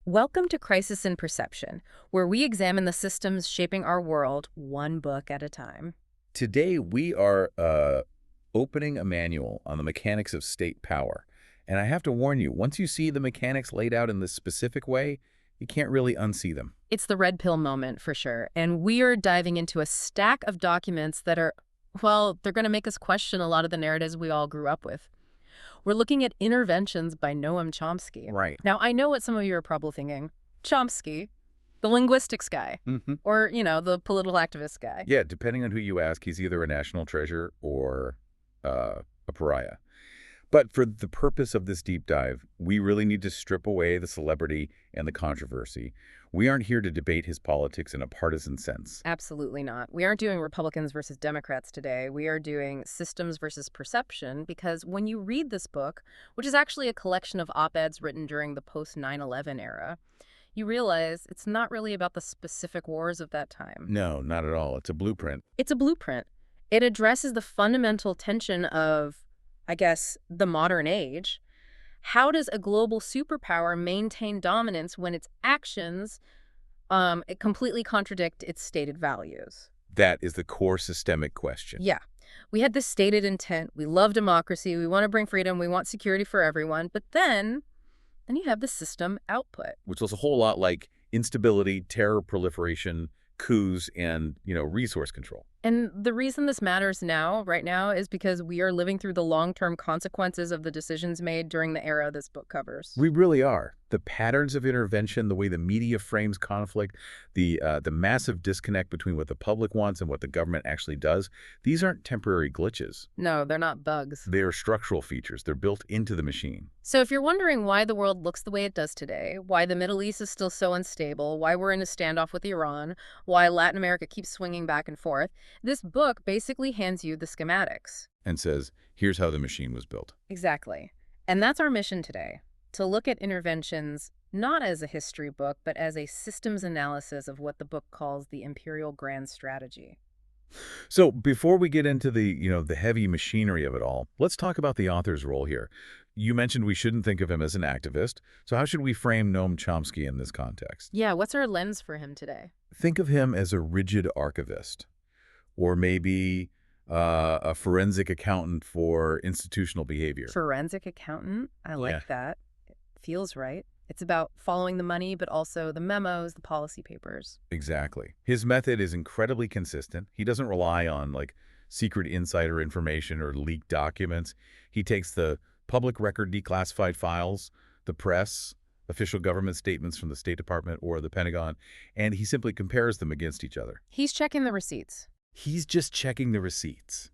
Welcome to Crisis in Perception, where we examine the systems shaping our world one book at a time. Today, we are opening a manual on the mechanics of state power. And I have to warn you, once you see the mechanics laid out in this specific way, you can't really unsee them. It's the red pill moment for sure, and we are diving into a stack of documents that are, well, they're going to make us question a lot of the narratives we all grew up with. We're looking at Interventions by Noam Chomsky. Right. Now, I know what some of you are probably thinking. Chomsky, the linguistics guy, or, the political activist guy. Yeah, depending on who you ask, he's either a national treasure or a pariah. But for the purpose of this deep dive, we really need to strip away the celebrity and the controversy. We aren't here to debate his politics in a partisan sense. Absolutely not. We aren't doing Republicans versus Democrats today. We are doing systems versus perception because when you read this book, which is actually a collection of op-eds written during the post-9/11 era, you realize it's not really about the specific wars of that time. No, not at all. It's a blueprint. It's a blueprint. It addresses the fundamental tension of, I guess, the modern age. How does a global superpower maintain dominance when its actions it completely contradict its stated values? That is the core systemic question. Yeah. We had this stated intent. We love democracy. We want to bring freedom. We want security for everyone. But then you have the system output. Which looks a whole lot like instability, terror proliferation, coups, and, resource control. And the reason this matters right now, is because we are living through the long-term consequences of the decisions made during the era this book covers. We really are. The patterns of intervention, the way the media frames conflict, the massive disconnect between what the public wants and what the government actually does, these aren't temporary glitches. No, they're not bugs. They are structural features. They're built into the machine. So if you're wondering why the world looks the way it does today, why the Middle East is still so unstable, why we're in a standoff with Iran, why Latin America keeps swinging back and forth, this book basically hands you the schematics. And says, here's how the machine was built. Exactly. And that's our mission today, to look at Interventions not as a history book, but as a systems analysis of what the book calls the imperial grand strategy. So before we get into the heavy machinery of it all, let's talk about the author's role here. You mentioned we shouldn't think of him as an activist. So how should we frame Noam Chomsky in this context? Yeah, what's our lens for him today? Think of him as a rigid archivist, or maybe a forensic accountant for institutional behavior. Forensic accountant? I like that. It feels right. It's about following the money, but also the memos, the policy papers. Exactly. His method is incredibly consistent. He doesn't rely on, secret insider information or leaked documents. He takes the public record declassified files, the press, official government statements from the State Department or the Pentagon, and he simply compares them against each other. He's checking the receipts. He's just checking the receipts.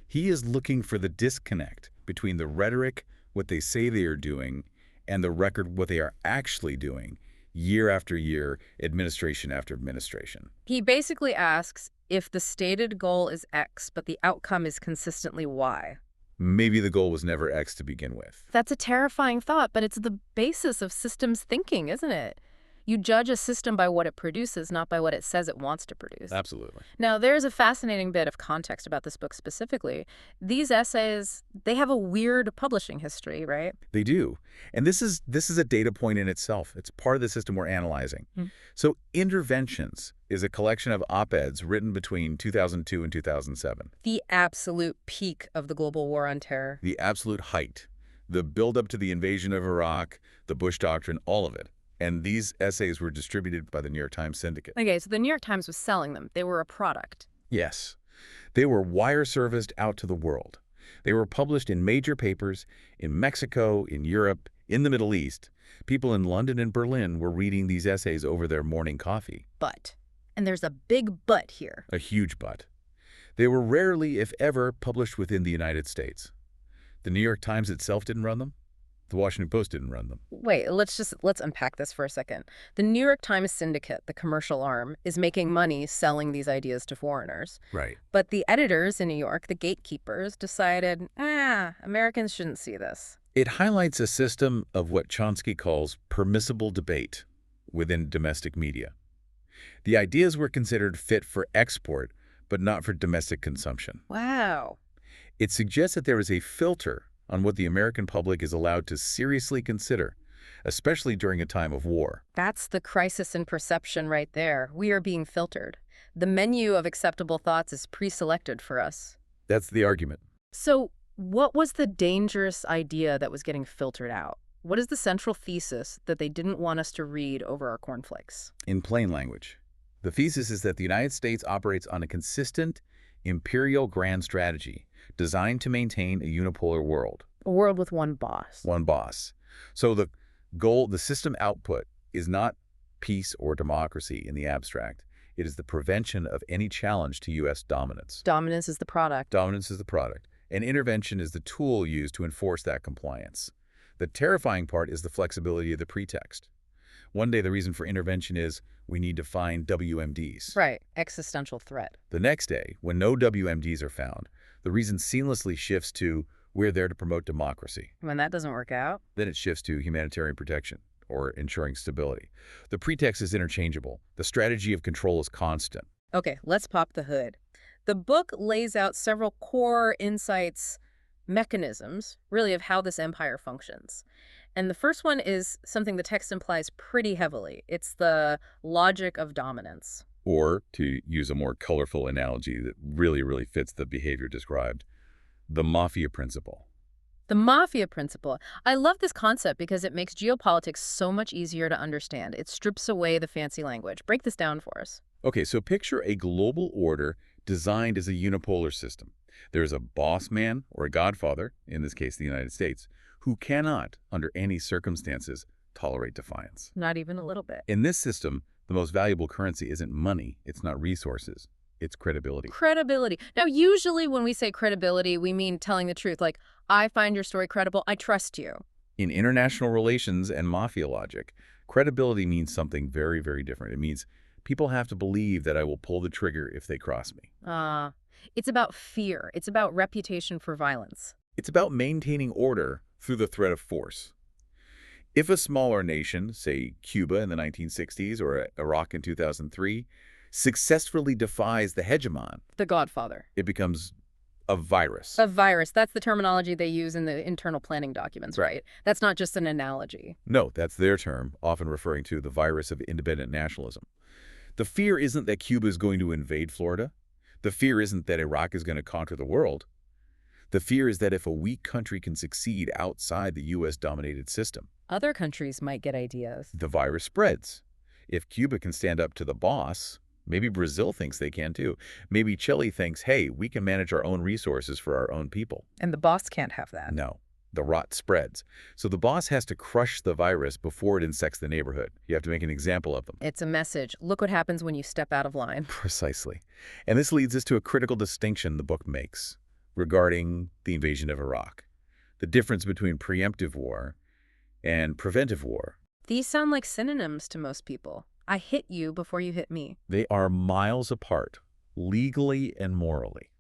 He is looking for the disconnect between the rhetoric, what they say they are doing, and the record, what they are actually doing, year after year, administration after administration. He basically asks if the stated goal is X, but the outcome is consistently Y. Maybe the goal was never X to begin with. That's a terrifying thought, but it's the basis of systems thinking, isn't it? You judge a system by what it produces, not by what it says it wants to produce. Absolutely. Now, there's a fascinating bit of context about this book specifically. These essays, they have a weird publishing history, right? They do. And this is a data point in itself. It's part of the system we're analyzing. So Interventions is a collection of op-eds written between 2002 and 2007. The absolute peak of the global war on terror. The absolute height. The buildup to the invasion of Iraq, the Bush Doctrine, all of it. And these essays were distributed by the New York Times Syndicate. Okay, so the New York Times was selling them. They were a product. Yes. They were wire-serviced out to the world. They were published in major papers in Mexico, in Europe, in the Middle East. People in London and Berlin were reading these essays over their morning coffee. But, and there's a big but here. A huge but. They were rarely, if ever, published within the United States. The New York Times itself didn't run them. The Washington Post didn't run them. Wait, let's unpack this for a second. The New York Times Syndicate, the commercial arm, is making money selling these ideas to foreigners. Right. But the editors in New York, the gatekeepers, decided, Americans shouldn't see this. It highlights a system of what Chomsky calls permissible debate within domestic media. The ideas were considered fit for export, but not for domestic consumption. Wow. It suggests that there is a filter on what the American public is allowed to seriously consider, especially during a time of war. That's the crisis in perception right there. We are being filtered. The menu of acceptable thoughts is pre-selected for us. That's the argument. So, what was the dangerous idea that was getting filtered out? What is the central thesis that they didn't want us to read over our cornflakes? In plain language, the thesis is that the United States operates on a consistent imperial grand strategy designed to maintain a unipolar world. A world with one boss. One boss. So the goal, the system output, is not peace or democracy in the abstract. It is the prevention of any challenge to U.S. dominance. Dominance is the product. Dominance is the product, and intervention is the tool used to enforce that compliance. The terrifying part is the flexibility of the pretext. One day the reason for intervention is we need to find WMDs. Right. Existential threat. The next day, when no WMDs are found, the reason seamlessly shifts to we're there to promote democracy. When that doesn't work out? Then it shifts to humanitarian protection or ensuring stability. The pretext is interchangeable. The strategy of control is constant. Okay, let's pop the hood. The book lays out several core insights, mechanisms, really, of how this empire functions. And the first one is something the text implies pretty heavily. It's the logic of dominance. Or, to use a more colorful analogy that really fits the behavior described, the mafia principle. The mafia principle. I love this concept because it makes geopolitics so much easier to understand. It strips away the fancy language. Break this down for us. Okay, so picture a global order designed as a unipolar system. There's a boss man, or a godfather, in this case the United States, who cannot, under any circumstances, tolerate defiance. Not even a little bit. In this system, the most valuable currency isn't money, it's not resources, it's credibility. Credibility. Now, usually when we say credibility, we mean telling the truth. Like, I find your story credible, I trust you. In international relations and mafia logic, credibility means something very different. It means people have to believe that I will pull the trigger if they cross me. It's about fear. It's about reputation for violence. It's about maintaining order through the threat of force. If a smaller nation, say Cuba in the 1960s or Iraq in 2003, successfully defies the hegemon, The Godfather. it becomes a virus. A virus. That's the terminology they use in the internal planning documents, right? That's not just an analogy. No, that's their term, often referring to the virus of independent nationalism. The fear isn't that Cuba is going to invade Florida. The fear isn't that Iraq is going to conquer the world. The fear is that if a weak country can succeed outside the U.S.-dominated system, Other countries might get ideas. the virus spreads. If Cuba can stand up to the boss, maybe Brazil thinks they can too. Maybe Chile thinks, hey, we can manage our own resources for our own people. And the boss can't have that. No, the rot spreads. So the boss has to crush the virus before it infects the neighborhood. You have to make an example of them. It's a message. Look what happens when you step out of line. Precisely. And this leads us to a critical distinction the book makes regarding the invasion of Iraq. The difference between preemptive war and preventive war. These sound like synonyms to most people. I hit you before you hit me. They are miles apart, legally and morally.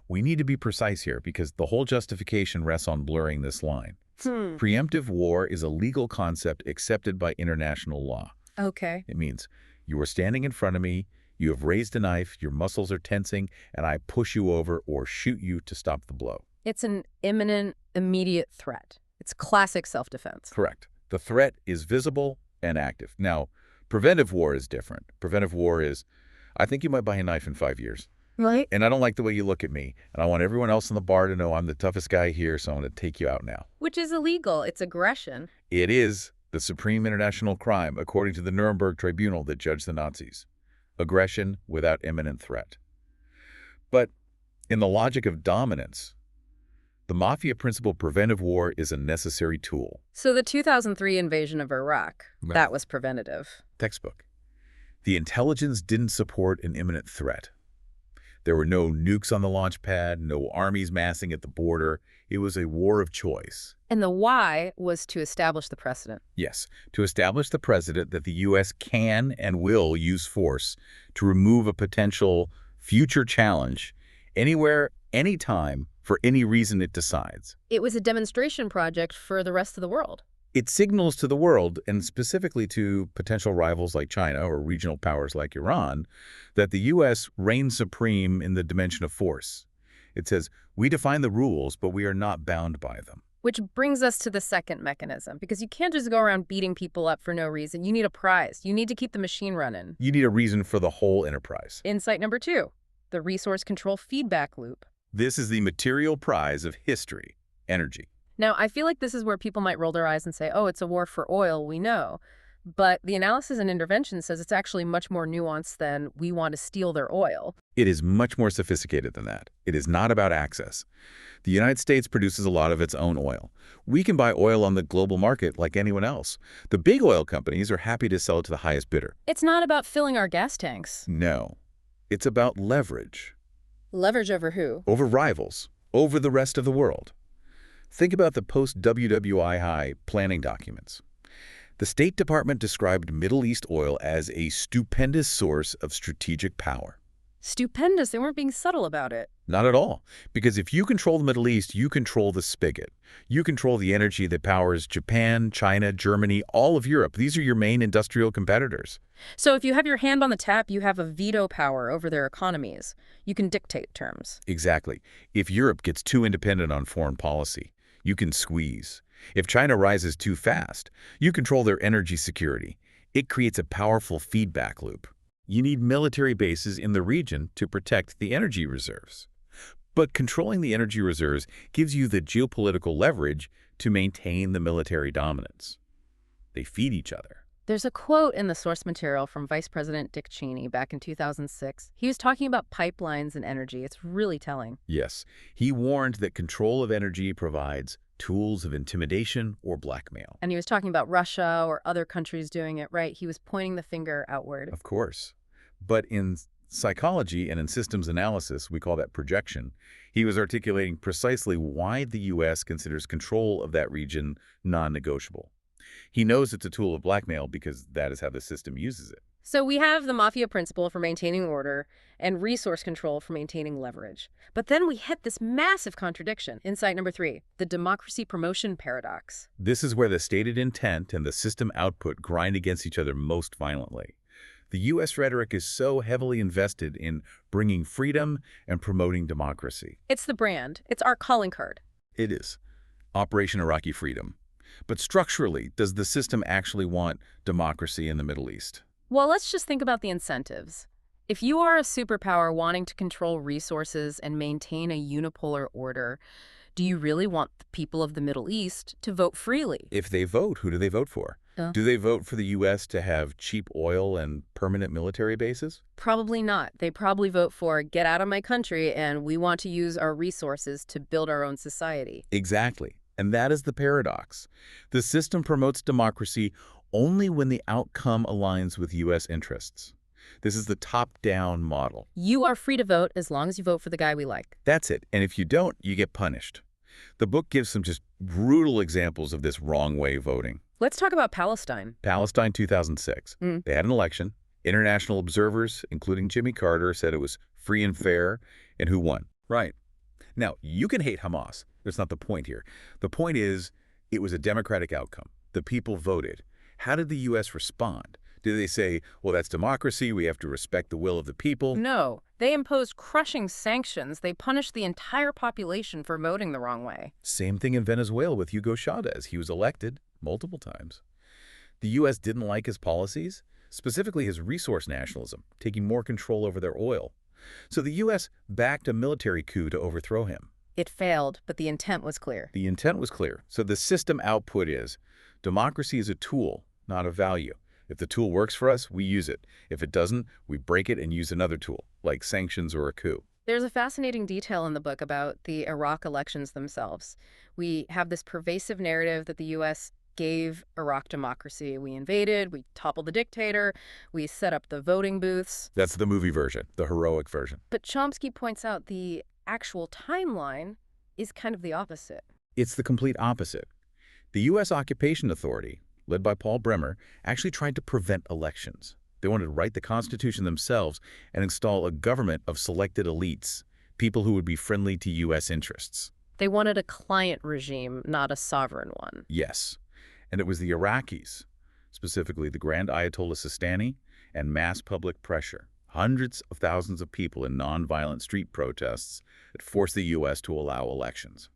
We need to be precise here because the whole justification rests on blurring this line. Preemptive war is a legal concept accepted by international law. Okay. It means you are standing in front of me, you have raised a knife, your muscles are tensing, and I push you over or shoot you to stop the blow. It's an imminent, immediate threat. It's classic self-defense. Correct. The threat is visible and active. Now, preventive war is different. Preventive war is, I think you might buy a knife in 5 years. Right. And I don't like the way you look at me. And I want everyone else in the bar to know I'm the toughest guy here, so I'm going to take you out now. Which is illegal. It's aggression. It is the supreme international crime, according to the Nuremberg tribunal that judged the Nazis. Aggression without imminent threat. But in the logic of dominance, the mafia principle preventive war is a necessary tool. So the 2003 invasion of Iraq, Right. that was preventative. Textbook. The intelligence didn't support an imminent threat. There were no nukes on the launch pad, no armies massing at the border. It was a war of choice. And the why was to establish the precedent. Yes, to establish the precedent that the U.S. can and will use force to remove a potential future challenge anywhere, anytime, for any reason it decides. It was a demonstration project for the rest of the world. It signals to the world, and specifically to potential rivals like China or regional powers like Iran, that the U.S. reigns supreme in the dimension of force. It says, we define the rules, but we are not bound by them. Which brings us to the second mechanism, because you can't just go around beating people up for no reason. You need a prize. You need to keep the machine running. You need a reason for the whole enterprise. Insight number 2, the resource control feedback loop. This is the material prize of history, energy. Now, I feel like this is where people might roll their eyes and say, oh, it's a war for oil, we know. But the analysis and intervention says it's actually much more nuanced than we want to steal their oil. It is much more sophisticated than that. It is not about access. The United States produces a lot of its own oil. We can buy oil on the global market like anyone else. The big oil companies are happy to sell it to the highest bidder. It's not about filling our gas tanks. No. It's about leverage. Leverage over who? Over rivals. Over the rest of the world. Think about the post-WWI planning documents. The State Department described Middle East oil as a stupendous source of strategic power. Stupendous. They weren't being subtle about it. Not at all. Because if you control the Middle East, you control the spigot. You control the energy that powers Japan, China, Germany, all of Europe. These are your main industrial competitors. So if you have your hand on the tap, you have a veto power over their economies. You can dictate terms. Exactly. If Europe gets too independent on foreign policy, you can squeeze. If China rises too fast, you control their energy security. It creates a powerful feedback loop. You need military bases in the region to protect the energy reserves. But controlling the energy reserves gives you the geopolitical leverage to maintain the military dominance. They feed each other. There's a quote in the source material from Vice President Dick Cheney back in 2006. He was talking about pipelines and energy. It's really telling. Yes, he warned that control of energy provides tools of intimidation or blackmail. And he was talking about Russia or other countries doing it, right? He was pointing the finger outward. Of course. But in psychology and in systems analysis, we call that projection. He was articulating precisely why the U.S. considers control of that region non-negotiable. He knows it's a tool of blackmail because that is how the system uses it. So we have the mafia principle for maintaining order and resource control for maintaining leverage. But then we hit this massive contradiction. Insight number 3, the democracy promotion paradox. This is where the stated intent and the system output grind against each other most violently. The U.S. rhetoric is so heavily invested in bringing freedom and promoting democracy. It's the brand. It's our calling card. It is. Operation Iraqi Freedom. But structurally, does the system actually want democracy in the Middle East? Well, let's just think about the incentives. If you are a superpower wanting to control resources and maintain a unipolar order, do you really want the people of the Middle East to vote freely? If they vote, who do they vote for? Do they vote for the U.S. to have cheap oil and permanent military bases? Probably not. They probably vote for, get out of my country, and we want to use our resources to build our own society. Exactly. And that is the paradox. The system promotes democracy only when the outcome aligns with U.S. interests. This is the top-down model. You are free to vote as long as you vote for the guy we like. That's it. And if you don't, you get punished. The book gives some just brutal examples of this wrong way voting. Let's talk about Palestine. Palestine 2006. They had an election. International observers, including Jimmy Carter, said it was free and fair. And who won? Right. Now, you can hate Hamas. That's not the point here. The point is, it was a democratic outcome. The people voted. How did the U.S. respond? Did they say, well, that's democracy, we have to respect the will of the people? No. They imposed crushing sanctions. They punished the entire population for voting the wrong way. Same thing in Venezuela with Hugo Chavez. He was elected multiple times. The U.S. didn't like his policies, specifically his resource nationalism, taking more control over their oil. So the U.S. backed a military coup to overthrow him. It failed, but the intent was clear. The intent was clear. So the system output is, democracy is a tool, not a value. If the tool works for us, we use it. If it doesn't, we break it and use another tool, like sanctions or a coup. There's a fascinating detail in the book about the Iraq elections themselves. We have this pervasive narrative that the U.S. gave Iraq democracy. We invaded, we toppled the dictator, we set up the voting booths. That's the movie version, the heroic version. But Chomsky points out the actual timeline is kind of the opposite. It's the complete opposite. The U.S. Occupation Authority, led by Paul Bremer, actually tried to prevent elections. They wanted to write the Constitution themselves and install a government of selected elites, people who would be friendly to U.S. interests. They wanted a client regime, not a sovereign one. Yes. And it was the Iraqis, specifically the Grand Ayatollah Sistani, and mass public pressure, hundreds of thousands of people in nonviolent street protests that forced the U.S. to allow elections.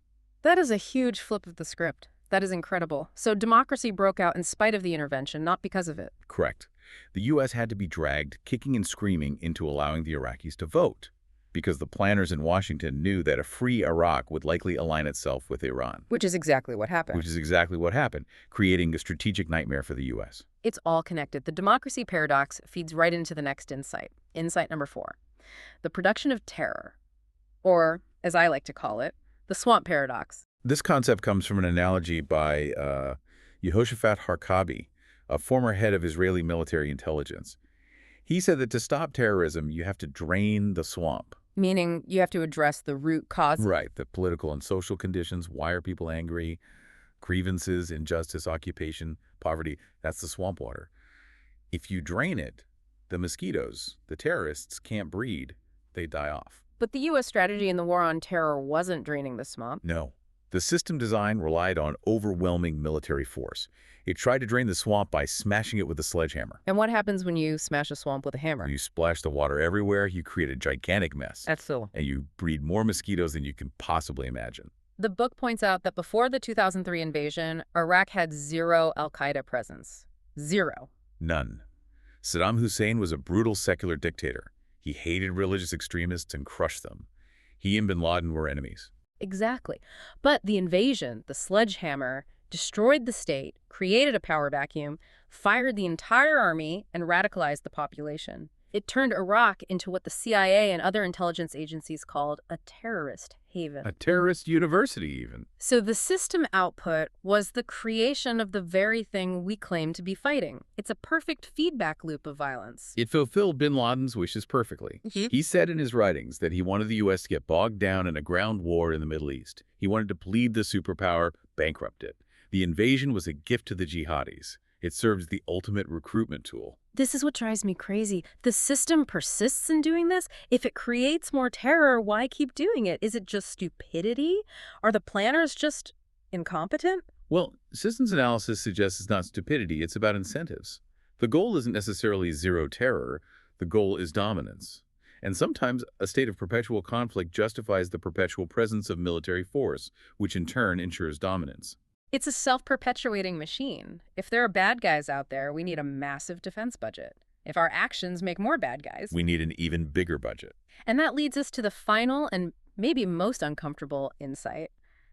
That is a huge flip of the script. That is incredible. So democracy broke out in spite of the intervention, not because of it. Correct. The U.S. had to be dragged, kicking and screaming, into allowing the Iraqis to vote, because the planners in Washington knew that a free Iraq would likely align itself with Iran. Which is exactly what happened. Which is exactly what happened, creating a strategic nightmare for the U.S. It's all connected. The democracy paradox feeds right into the next insight. Insight number 4. The production of terror, or, as I like to call it, the swamp paradox. This concept comes from an analogy by Yehoshaphat Harkabi, a former head of Israeli military intelligence. He said that to stop terrorism, you have to drain the swamp. Meaning you have to address the root cause. Right, the political and social conditions. Why are people angry? Grievances, injustice, occupation, poverty. That's the swamp water. If you drain it, the mosquitoes, the terrorists, can't breed. They die off. But the U.S. strategy in the war on terror wasn't draining the swamp. No. The system design relied on overwhelming military force. It tried to drain the swamp by smashing it with a sledgehammer. And what happens when you smash a swamp with a hammer? You splash the water everywhere, you create a gigantic mess. That's so. And you breed more mosquitoes than you can possibly imagine. The book points out that before the 2003 invasion, Iraq had zero al-Qaeda presence. Zero. None. Saddam Hussein was a brutal secular dictator. He hated religious extremists and crushed them. He and bin Laden were enemies. Exactly. But the invasion, the sledgehammer, destroyed the state, created a power vacuum, fired the entire army, and radicalized the population. It turned Iraq into what the CIA and other intelligence agencies called a terrorist haven. A terrorist university, even. So the system output was the creation of the very thing we claim to be fighting. It's a perfect feedback loop of violence. It fulfilled bin Laden's wishes perfectly. He said in his writings that he wanted the U.S. to get bogged down in a ground war in the Middle East. He wanted to bleed the superpower, bankrupt it. The invasion was a gift to the jihadis. It served as the ultimate recruitment tool. This is what drives me crazy. The system persists in doing this. If it creates more terror, why keep doing it? Is it just stupidity? Are the planners just incompetent? Well, systems analysis suggests it's not stupidity, it's about incentives. The goal isn't necessarily zero terror. The goal is dominance. And sometimes a state of perpetual conflict justifies the perpetual presence of military force, which in turn ensures dominance. It's a self-perpetuating machine. If there are bad guys out there, we need a massive defense budget. If our actions make more bad guys, we need an even bigger budget. And that leads us to the final and maybe most uncomfortable insight.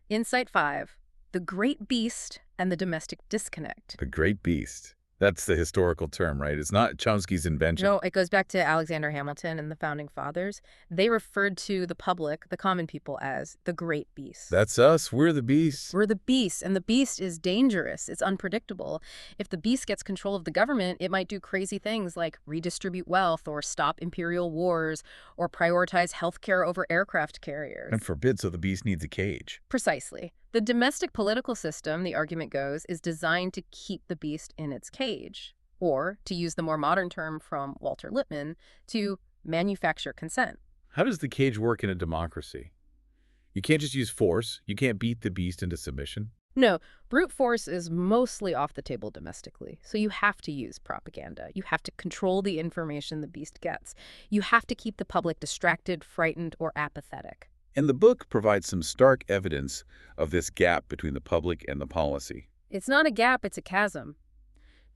Insight 5, the great beast and the domestic disconnect. The great beast. That's the historical term, right? It's not Chomsky's invention. No, it goes back to Alexander Hamilton and the Founding Fathers. They referred to the public, the common people, as the great beast. That's us. We're the beast. We're the beast, and the beast is dangerous. It's unpredictable. If the beast gets control of the government, it might do crazy things like redistribute wealth or stop imperial wars or prioritize healthcare over aircraft carriers. And forbid, so the beast needs a cage. Precisely. The domestic political system, the argument goes, is designed to keep the beast in its cage, or, to use the more modern term from Walter Lippmann, to manufacture consent. How does the cage work in a democracy? You can't just use force. You can't beat the beast into submission. No, brute force is mostly off the table domestically, so you have to use propaganda. You have to control the information the beast gets. You have to keep the public distracted, frightened, or apathetic. And the book provides some stark evidence of this gap between the public and the policy. It's not a gap, it's a chasm.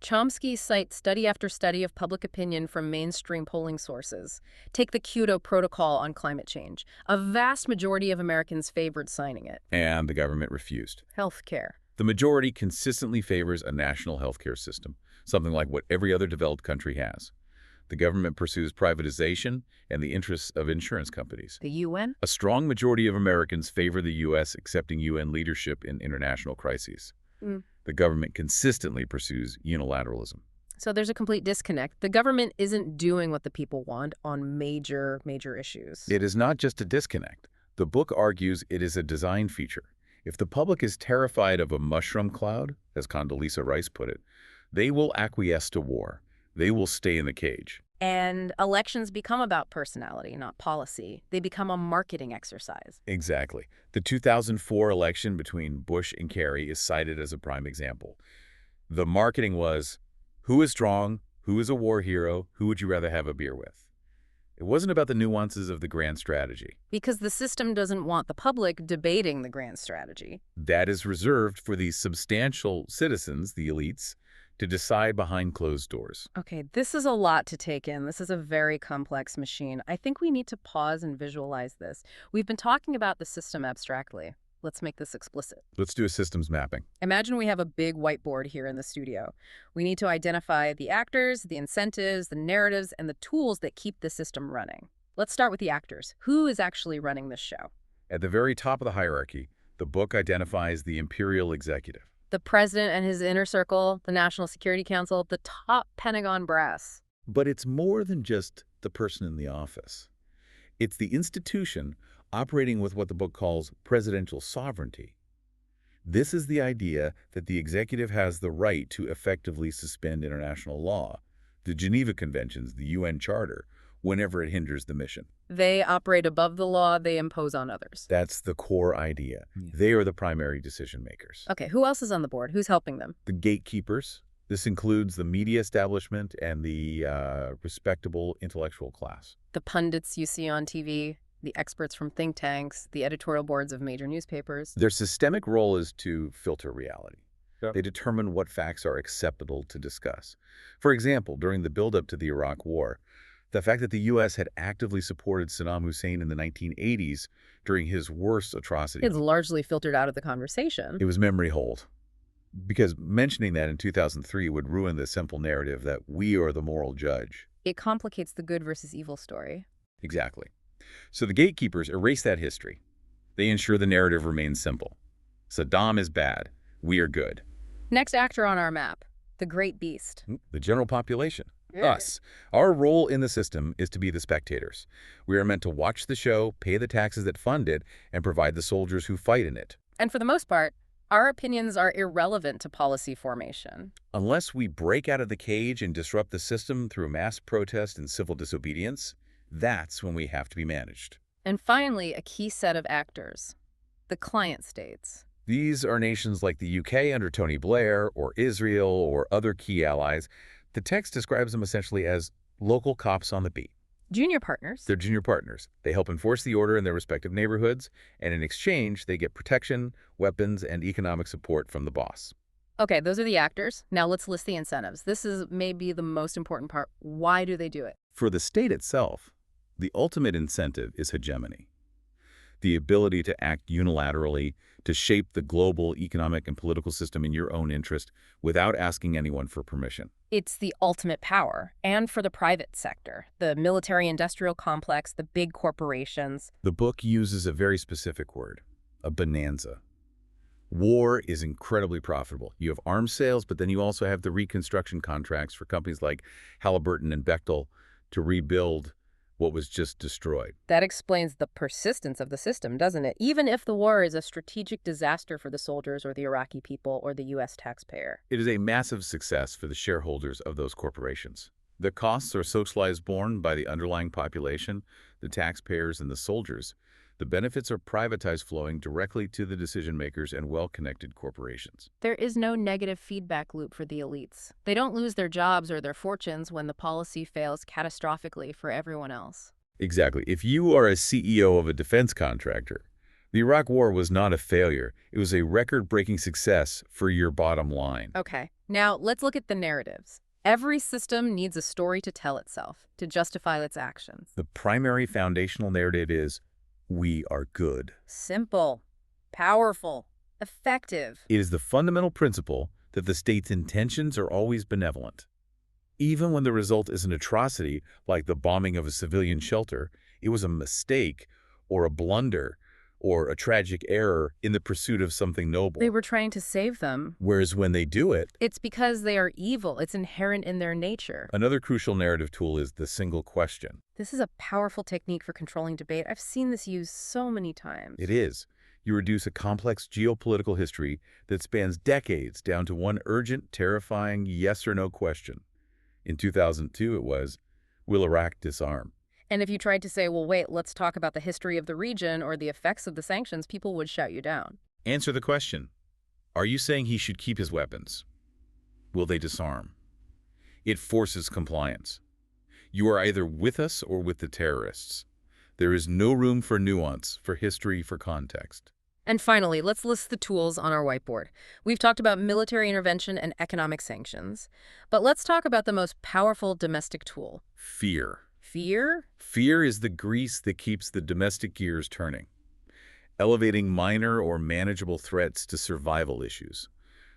Chomsky cites study after study of public opinion from mainstream polling sources. Take the Kyoto Protocol on climate change. A vast majority of Americans favored signing it. And the government refused. Healthcare. The majority consistently favors a national healthcare system, something like what every other developed country has. The government pursues privatization and the interests of insurance companies. The UN? A strong majority of Americans favor the U.S. accepting UN leadership in international crises. The government consistently pursues unilateralism. So there's a complete disconnect. The government isn't doing what the people want on major issues. It is not just a disconnect. The book argues it is a design feature. If the public is terrified of a mushroom cloud, as Condoleezza Rice put it, they will acquiesce to war. They will stay in the cage. And elections become about personality, not policy. They become a marketing exercise. Exactly. The 2004 election between Bush and Kerry is cited as a prime example. The marketing was, who is strong, who is a war hero, who would you rather have a beer with? It wasn't about the nuances of the grand strategy. Because the system doesn't want the public debating the grand strategy. That is reserved for the substantial citizens, the elites, to decide behind closed doors. Okay, this is a lot to take in. This is a very complex machine. I think we need to pause and visualize this. We've been talking about the system abstractly. Let's make this explicit. Let's do a systems mapping. Imagine we have a big whiteboard here in the studio. We need to identify the actors, the incentives, the narratives, and the tools that keep the system running. Let's start with the actors. Who is actually running this show? At the very top of the hierarchy, the book identifies the imperial executive. The president and his inner circle, the National Security Council, the top Pentagon brass. But it's more than just the person in the office. It's the institution operating with what the book calls presidential sovereignty. This is the idea that the executive has the right to effectively suspend international law, the Geneva Conventions, the UN Charter, whenever it hinders the mission. They operate above the law, they impose on others. That's the core idea. They are the primary decision makers. Okay, who else is on the board? Who's helping them? The gatekeepers. This includes the media establishment and the respectable intellectual class. The pundits you see on TV, the experts from think tanks, the editorial boards of major newspapers. Their systemic role is to filter reality. Yep. They determine what facts are acceptable to discuss. For example, during the buildup to the Iraq War, the fact that the U.S. had actively supported Saddam Hussein in the 1980s during his worst atrocities. It's largely filtered out of the conversation. It was memory hold. Because mentioning that in 2003 would ruin the simple narrative that we are the moral judge. It complicates the good versus evil story. Exactly. So the gatekeepers erase that history. They ensure the narrative remains simple. Saddam is bad. We are good. Next actor on our map, the great beast. The general population. Us. Our role in the system is to be the spectators. We are meant to watch the show, pay the taxes that fund it, and provide the soldiers who fight in it. And for the most part, our opinions are irrelevant to policy formation. Unless we break out of the cage and disrupt the system through mass protest and civil disobedience, that's when we have to be managed. And finally, a key set of actors, the client states. These are nations like the UK under Tony Blair, or Israel, or other key allies. The text describes them essentially as local cops on the beat. Junior partners. They're junior partners. They help enforce the order in their respective neighborhoods, and in exchange, they get protection, weapons, and economic support from the boss. Okay, those are the actors. Now let's list the incentives. This is maybe the most important part. Why do they do it? For the state itself, the ultimate incentive is hegemony. The ability to act unilaterally, to shape the global economic and political system in your own interest without asking anyone for permission. It's the ultimate power. And for the private sector, the military-industrial complex, the big corporations. The book uses a very specific word, a bonanza. War is incredibly profitable. You have arms sales, but then you also have the reconstruction contracts for companies like Halliburton and Bechtel to rebuild what was just destroyed. That explains the persistence of the system, doesn't it? Even if the war is a strategic disaster for the soldiers or the Iraqi people or the U.S. taxpayer. It is a massive success for the shareholders of those corporations. The costs are socialized borne by the underlying population, the taxpayers, and the soldiers. The benefits are privatized, flowing directly to the decision-makers and well-connected corporations. There is no negative feedback loop for the elites. They don't lose their jobs or their fortunes when the policy fails catastrophically for everyone else. Exactly. If you are a CEO of a defense contractor, the Iraq War was not a failure. It was a record-breaking success for your bottom line. Okay, now let's look at the narratives. Every system needs a story to tell itself, to justify its actions. The primary foundational narrative is, we are good. Simple, powerful, effective. It is the fundamental principle that the state's intentions are always benevolent. Even when the result is an atrocity, like the bombing of a civilian shelter, it was a mistake or a blunder or a tragic error in the pursuit of something noble. They were trying to save them. Whereas when they do it, It's because they are evil. It's inherent in their nature. another crucial narrative tool is the single question. This is a powerful technique for controlling debate. I've seen this used so many times. It is. You reduce a complex geopolitical history that spans decades down to one urgent, terrifying yes or no question. In 2002, it was, will Iraq disarm? And if you tried to say, well, wait, let's talk about the history of the region or the effects of the sanctions, people would shout you down. Answer the question. Are you saying he should keep his weapons? Will they disarm? It forces compliance. You are either with us or with the terrorists. There is no room for nuance, for history, for context. And finally, let's list the tools on our whiteboard. We've talked about military intervention and economic sanctions, but let's talk about the most powerful domestic tool. Fear. Fear? Fear is the grease that keeps the domestic gears turning, elevating minor or manageable threats to survival issues.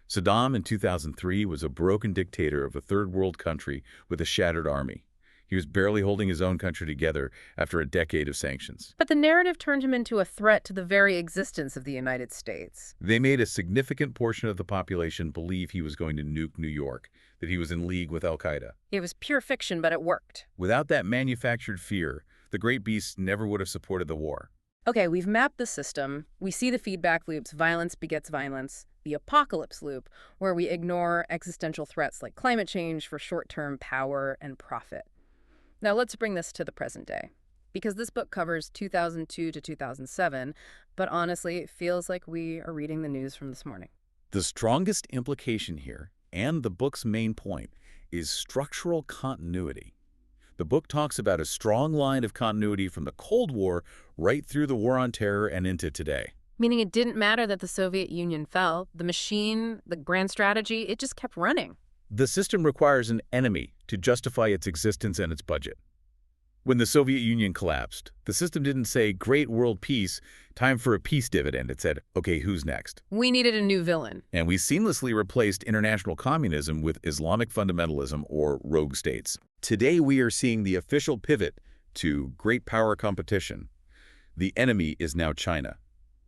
Saddam in 2003 was a broken dictator of a third world country with a shattered army. He was barely holding his own country together after a decade of sanctions. But the narrative turned him into a threat to the very existence of the United States. They made a significant portion of the population believe he was going to nuke New York, that he was in league with al-Qaeda. It was pure fiction, but it worked. Without that manufactured fear, the great beast never would have supported the war. Okay, we've mapped the system. We see the feedback loops, violence begets violence, the apocalypse loop, where we ignore existential threats like climate change for short-term power and profit. Now let's bring this to the present day, because this book covers 2002 to 2007, but honestly, it feels like we are reading the news from this morning. The strongest implication here, and the book's main point, is structural continuity. The book talks about a strong line of continuity from the Cold War right through the War on Terror and into today. Meaning it didn't matter that the Soviet Union fell. The machine, the grand strategy, it just kept running. The system requires an enemy to justify its existence and its budget. When the Soviet Union collapsed, the system didn't say, "Great world peace, time for a peace dividend." It said, "Okay, who's next?" We needed a new villain. And we seamlessly replaced international communism with Islamic fundamentalism or rogue states. Today we are seeing the official pivot to great power competition. The enemy is now China.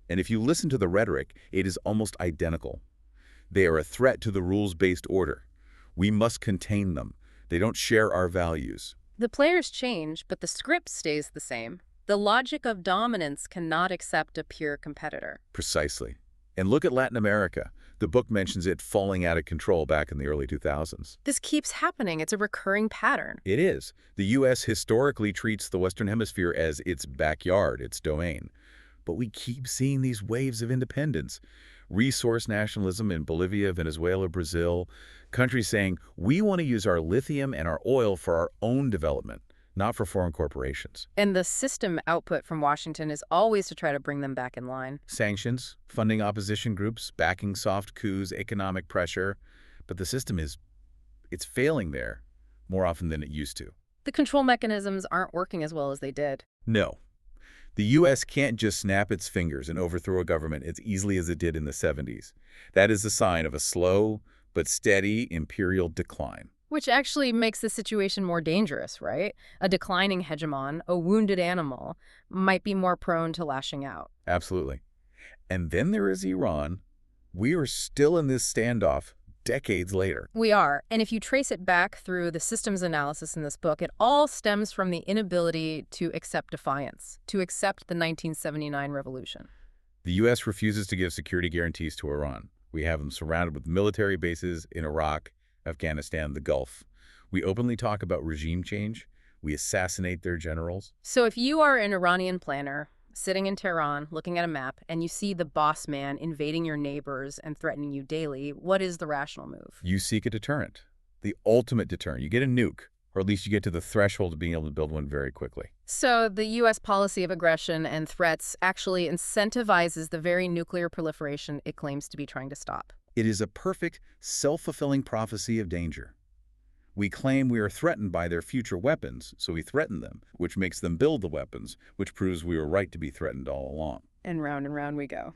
And if you listen to the rhetoric, it is almost identical. They are a threat to the rules-based order. We must contain them. They don't share our values. The players change, but the script stays the same. The logic of dominance cannot accept a pure competitor. Precisely. And look at Latin America. The book mentions it falling out of control back in the early 2000s. This keeps happening. It's a recurring pattern. It is. The U.S. historically treats the Western Hemisphere as its backyard, its domain. But we keep seeing these waves of independence. Resource nationalism in Bolivia, Venezuela, Brazil. Countries saying, we want to use our lithium and our oil for our own development, not for foreign corporations. And the system output from Washington is always to try to bring them back in line. Sanctions, funding opposition groups, backing soft coups, economic pressure. But the system it's failing there more often than it used to. The control mechanisms aren't working as well as they did. No. The U.S. can't just snap its fingers and overthrow a government as easily as it did in the 70s. That is a sign of a slow but steady imperial decline. Which actually makes the situation more dangerous, right? A declining hegemon, a wounded animal, might be more prone to lashing out. Absolutely. And then there is Iran. We are still in this standoff decades later. We are. And if you trace it back through the systems analysis in this book, it all stems from the inability to accept defiance, to accept the 1979 revolution. The U.S. refuses to give security guarantees to Iran. We have them surrounded with military bases in Iraq, Afghanistan, the Gulf. We openly talk about regime change. We assassinate their generals. So if you are an Iranian planner sitting in Tehran looking at a map and you see the boss man invading your neighbors and threatening you daily, what is the rational move? You seek a deterrent, the ultimate deterrent. You get a nuke, or at least you get to the threshold of being able to build one very quickly. So the U.S. policy of aggression and threats actually incentivizes the very nuclear proliferation it claims to be trying to stop. It is a perfect, self-fulfilling prophecy of danger. We claim we are threatened by their future weapons, so we threaten them, which makes them build the weapons, which proves we were right to be threatened all along. And round we go.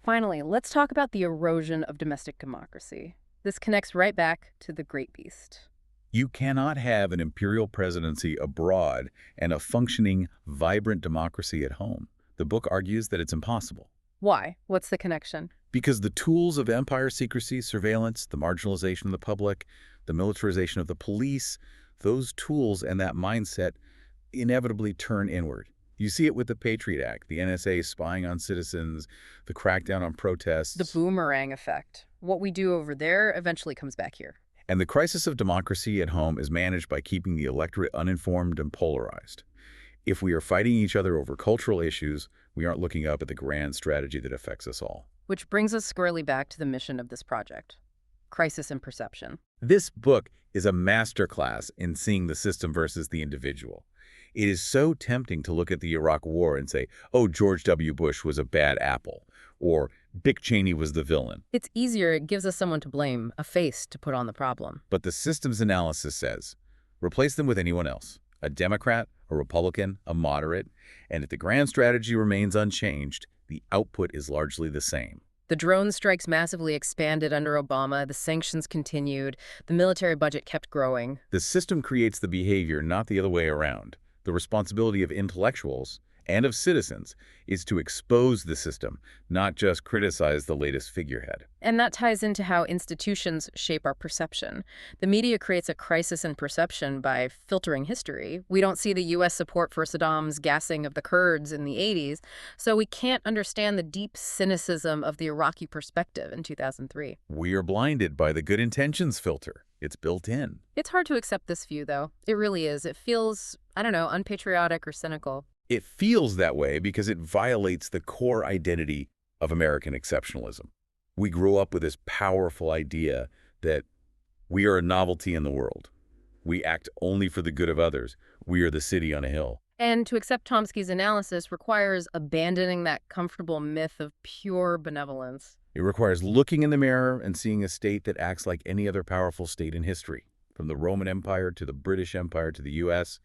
Finally, let's talk about the erosion of domestic democracy. This connects right back to the Great Beast. You cannot have an imperial presidency abroad and a functioning, vibrant democracy at home. The book argues that it's impossible. Why? What's the connection? Because the tools of empire secrecy, surveillance, the marginalization of the public, the militarization of the police, those tools and that mindset inevitably turn inward. You see it with the Patriot Act, the NSA spying on citizens, the crackdown on protests. The boomerang effect. What we do over there eventually comes back here. And the crisis of democracy at home is managed by keeping the electorate uninformed and polarized. If we are fighting each other over cultural issues, we aren't looking up at the grand strategy that affects us all. Which brings us squarely back to the mission of this project. Crisis in Perception. This book is a masterclass in seeing the system versus the individual. It is so tempting to look at the Iraq War and say, oh, George W. Bush was a bad apple, or Dick Cheney was the villain. It's easier, it gives us someone to blame, a face to put on the problem. But the systems analysis says, replace them with anyone else, a Democrat, a Republican, a moderate, and if the grand strategy remains unchanged, the output is largely the same. The drone strikes massively expanded under Obama, the sanctions continued, the military budget kept growing. The system creates the behavior, not the other way around. The responsibility of intellectuals and of citizens is to expose the system, not just criticize the latest figurehead. And that ties into how institutions shape our perception. The media creates a crisis in perception by filtering history. We don't see the U.S. support for Saddam's gassing of the Kurds in the 80s, so we can't understand the deep cynicism of the Iraqi perspective in 2003. We are blinded by the good intentions filter. It's built in. It's hard to accept this view, though. It really is. It feels, I don't know, unpatriotic or cynical. It feels that way because it violates the core identity of American exceptionalism. We grew up with this powerful idea that we are a novelty in the world. We act only for the good of others. We are the city on a hill. And to accept Chomsky's analysis requires abandoning that comfortable myth of pure benevolence. It requires looking in the mirror and seeing a state that acts like any other powerful state in history. From the Roman Empire to the British Empire to the U.S.,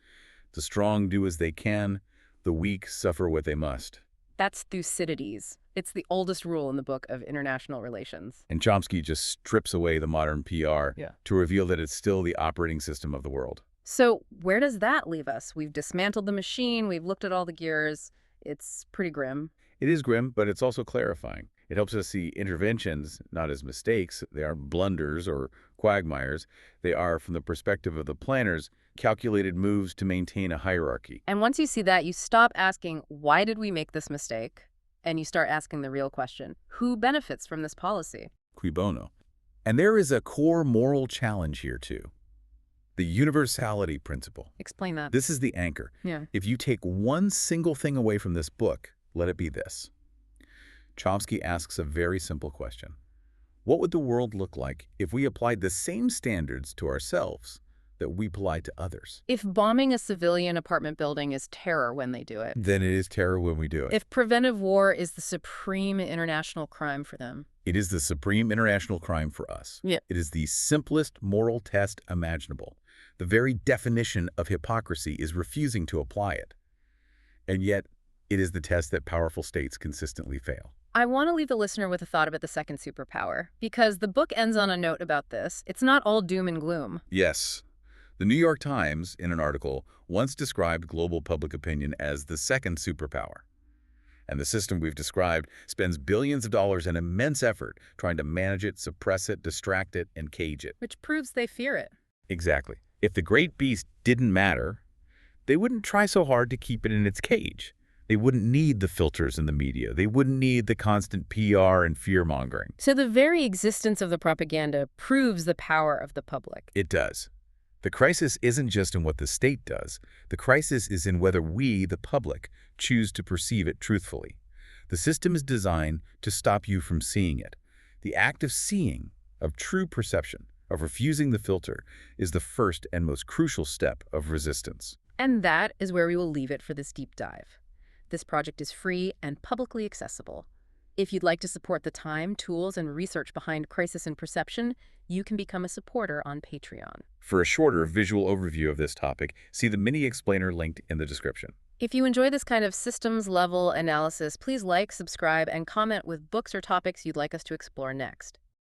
the strong do as they can, the weak suffer what they must. That's Thucydides. It's the oldest rule in the book of international relations. And Chomsky just strips away the modern PR to reveal that it's still the operating system of the world. So where does that leave us? We've dismantled the machine, we've looked at all the gears. It's pretty grim. It is grim, but it's also clarifying. It helps us see interventions not as mistakes. They aren't blunders or quagmires. They are, from the perspective of the planners, calculated moves to maintain a hierarchy. And once you see that, you stop asking, why did we make this mistake? And you start asking the real question, who benefits from this policy? Cui bono? And there is a core moral challenge here, too. The universality principle. Explain that. This is the anchor. Yeah. If you take one single thing away from this book, let it be this. Chomsky asks a very simple question. What would the world look like if we applied the same standards to ourselves that we apply to others? If bombing a civilian apartment building is terror when they do it. Then it is terror when we do it. If preventive war is the supreme international crime for them. It is the supreme international crime for us. Yeah. It is the simplest moral test imaginable. The very definition of hypocrisy is refusing to apply it. And yet, it is the test that powerful states consistently fail. I want to leave the listener with a thought about the second superpower, because the book ends on a note about this. It's not all doom and gloom. Yes. The New York Times, in an article, once described global public opinion as the second superpower. And the system we've described spends billions of dollars and immense effort trying to manage it, suppress it, distract it, and cage it. Which proves they fear it. Exactly. If the great beast didn't matter, they wouldn't try so hard to keep it in its cage. They wouldn't need the filters in the media. They wouldn't need the constant PR and fear-mongering. So the very existence of the propaganda proves the power of the public. It does. The crisis isn't just in what the state does. The crisis is in whether we, the public, choose to perceive it truthfully. The system is designed to stop you from seeing it. The act of seeing, of true perception, of refusing the filter, is the first and most crucial step of resistance. And that is where we will leave it for this deep dive. This project is free and publicly accessible. If you'd like to support the time, tools, and research behind Crisis in Perception, you can become a supporter on Patreon. For a shorter visual overview of this topic, see the mini explainer linked in the description. If you enjoy this kind of systems-level analysis, please like, subscribe, and comment with books or topics you'd like us to explore next.